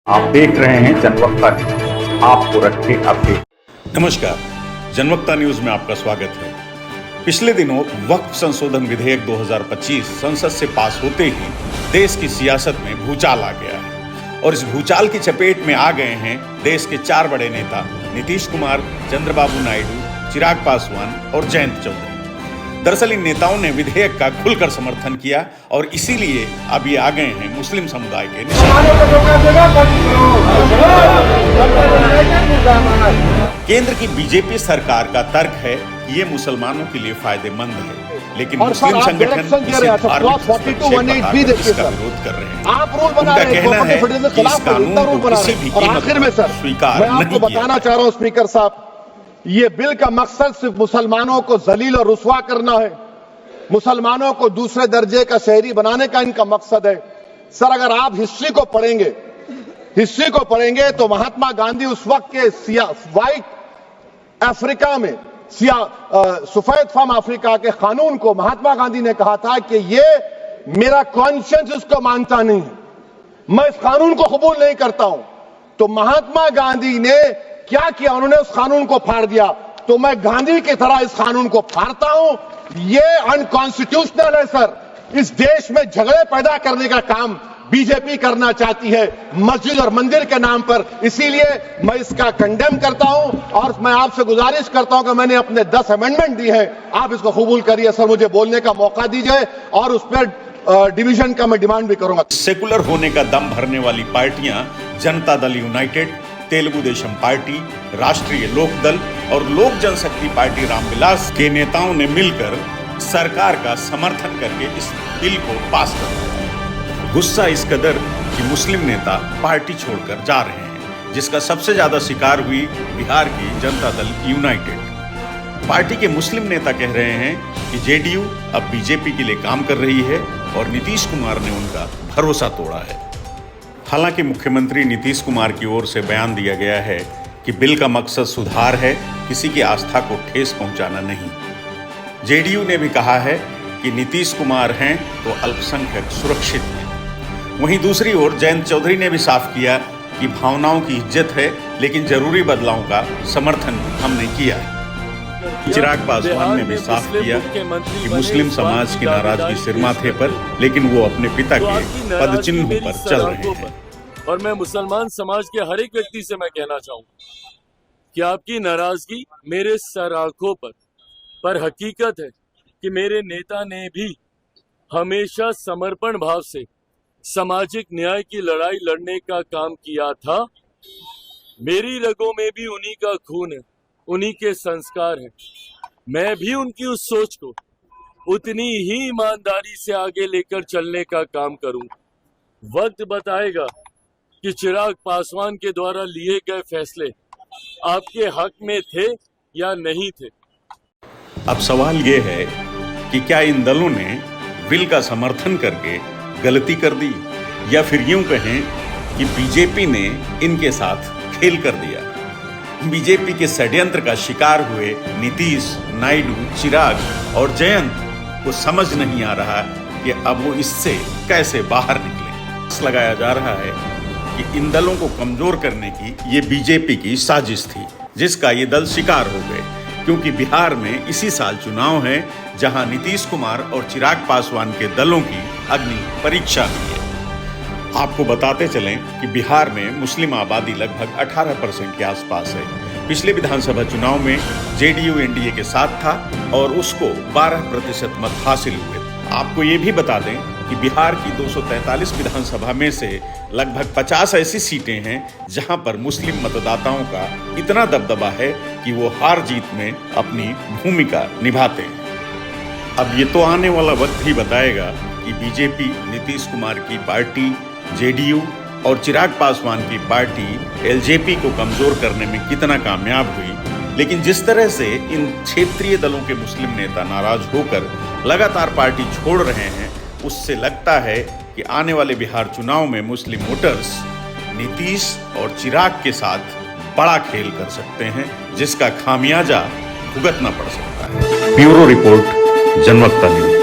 आप देख रहे हैं जनवक्ता न्यूज, आपको रखे अपडेट। नमस्कार, जनवक्ता न्यूज में आपका स्वागत है। पिछले दिनों वक्फ संशोधन विधेयक 2025 संसद से पास होते ही देश की सियासत में भूचाल आ गया है और इस भूचाल की चपेट में आ गए हैं देश के 4 बड़े नेता नीतीश कुमार, चंद्रबाबू नायडू, चिराग पासवान और जयंत चौधरी। दरअसल इन नेताओं ने विधेयक का खुलकर समर्थन किया और इसीलिए अब ये आ गए हैं मुस्लिम समुदाय के केंद्र की बीजेपी सरकार का तर्क है कि ये मुसलमानों के लिए फायदेमंद है, लेकिन मुस्लिम संगठन इसका विरोध कर रहे हैं। उनका कहना है कि इस कानून को किसी भी कीमत पर स्वीकार नहीं किया। बताना चाह रहा हूं स्पीकर साहब, ये बिल का मकसद सिर्फ मुसलमानों को जलील और रुस्वा करना है, मुसलमानों को दूसरे दर्जे का शहरी बनाने का इनका मकसद है। सर, अगर आप हिस्ट्री को पढ़ेंगे तो महात्मा गांधी उस वक्त के व्हाइट अफ्रीका में सफेद फार्म अफ्रीका के कानून को महात्मा गांधी ने कहा था कि ये मेरा कॉन्शियंस इसको मानता नहीं है, मैं इस कानून को कबूल नहीं करता हूं। तो महात्मा गांधी ने क्या किया, उन्होंने उस कानून को फाड़ दिया। तो मैं गांधी की तरह इस कानून को फाड़ता हूं। ये अनकॉन्स्टिट्यूशनल है सर। इस देश में झगड़े पैदा करने का काम बीजेपी करना चाहती है मस्जिद और मंदिर के नाम पर, इसीलिए मैं इसका कंडेम करता हूं और मैं आपसे गुजारिश करता हूं कि मैंने अपने 10 अमेंडमेंट दी है, आप इसको कबूल करिए। सर, मुझे बोलने का मौका दीजिए और उस पर डिवीजन का मैं डिमांड भी करूंगा। सेकुलर होने का दम भरने वाली पार्टियां जनता दल यूनाइटेड, तेलुगु देशम पार्टी, राष्ट्रीय लोकदल और लोक जनशक्ति पार्टी रामविलास के नेताओं ने मिलकर सरकार का समर्थन करके इस बिल को पास कर दिया। गुस्सा इस कदर कि मुस्लिम नेता पार्टी छोड़कर जा रहे हैं, जिसका सबसे ज्यादा शिकार हुई बिहार की जनता दल यूनाइटेड। पार्टी के मुस्लिम नेता कह रहे हैं कि जेडीयू अब बीजेपी के लिए काम कर रही है और नीतीश कुमार ने उनका भरोसा तोड़ा है। हालांकि मुख्यमंत्री नीतीश कुमार की ओर से बयान दिया गया है कि बिल का मकसद सुधार है, किसी की आस्था को ठेस पहुंचाना नहीं। जेडीयू ने भी कहा है कि नीतीश कुमार हैं तो अल्पसंख्यक सुरक्षित हैं। वहीं दूसरी ओर जयंत चौधरी ने भी साफ किया कि भावनाओं की इज्जत है, लेकिन जरूरी बदलावों का समर्थन हमने किया है। चिराग पासवान ने भी साफ किया कि मुस्लिम समाज की नाराजगी सिर माथे पर, लेकिन वो अपने पिता के पद चिन्हों पर चल रहे हैं। और मैं मुसलमान समाज के हर एक व्यक्ति से मैं कहना चाहूंगा कि आपकी नाराजगी मेरे सर आंखों पर हकीकत है कि मेरे नेता ने भी हमेशा समर्पण भाव से सामाजिक न्याय की लड़ाई लड़ने का काम किया था। मेरी रगों में भी उन्हीं का खून है, उन्हीं के संस्कार हैं। मैं भी उनकी उस सोच को उतनी ही ईमानदारी से आगे लेकर चलने का काम करूं। वक्त बताएगा कि चिराग पासवान के द्वारा लिए गए फैसले आपके हक में थे या नहीं थे। अब सवाल ये है कि क्या इन दलों ने बिल का समर्थन करके गलती कर दी, या फिर यूं कहें कि बीजेपी ने इनके साथ खेल कर दिया। बीजेपी के षड्यंत्र का शिकार हुए नीतीश, नायडू, चिराग और जयंत को समझ नहीं आ रहा कि अब वो इससे कैसे बाहर निकले। लगाया जा रहा है कि इन दलों को कमजोर करने की ये बीजेपी की साजिश थी, जिसका ये दल शिकार हो गए, क्योंकि बिहार में इसी साल चुनाव है, जहां नीतीश कुमार और चिराग पासवान के दलों की अग्नि परीक्षा हुई है। आपको बताते चलें कि बिहार में मुस्लिम आबादी लगभग 18% के आसपास है। पिछले विधानसभा चुनाव में जेडीयू एनडीए के साथ था और उसको 12% मत हासिल हुए। आपको ये भी बता दें कि बिहार की 243 विधानसभा में से लगभग 50 ऐसी सीटें हैं जहां पर मुस्लिम मतदाताओं का इतना दबदबा है कि वो हार जीत में अपनी भूमिका निभाते हैं। अब ये तो आने वाला वक्त ही बताएगा कि बीजेपी, नीतीश कुमार की पार्टी, जेडीयू और चिराग पासवान की पार्टी एलजेपी को कमजोर करने में कितना कामयाब हुई। लेकिन जिस तरह से इन क्षेत्रीय दलों के मुस्लिम नेता नाराज होकर लगातार पार्टी छोड़ रहे हैं, उससे लगता है कि आने वाले बिहार चुनाव में मुस्लिम वोटर्स नीतीश और चिराग के साथ बड़ा खेल कर सकते हैं, जिसका खामियाजा भुगतना पड़ सकता है। Bureau report, Janvakta news.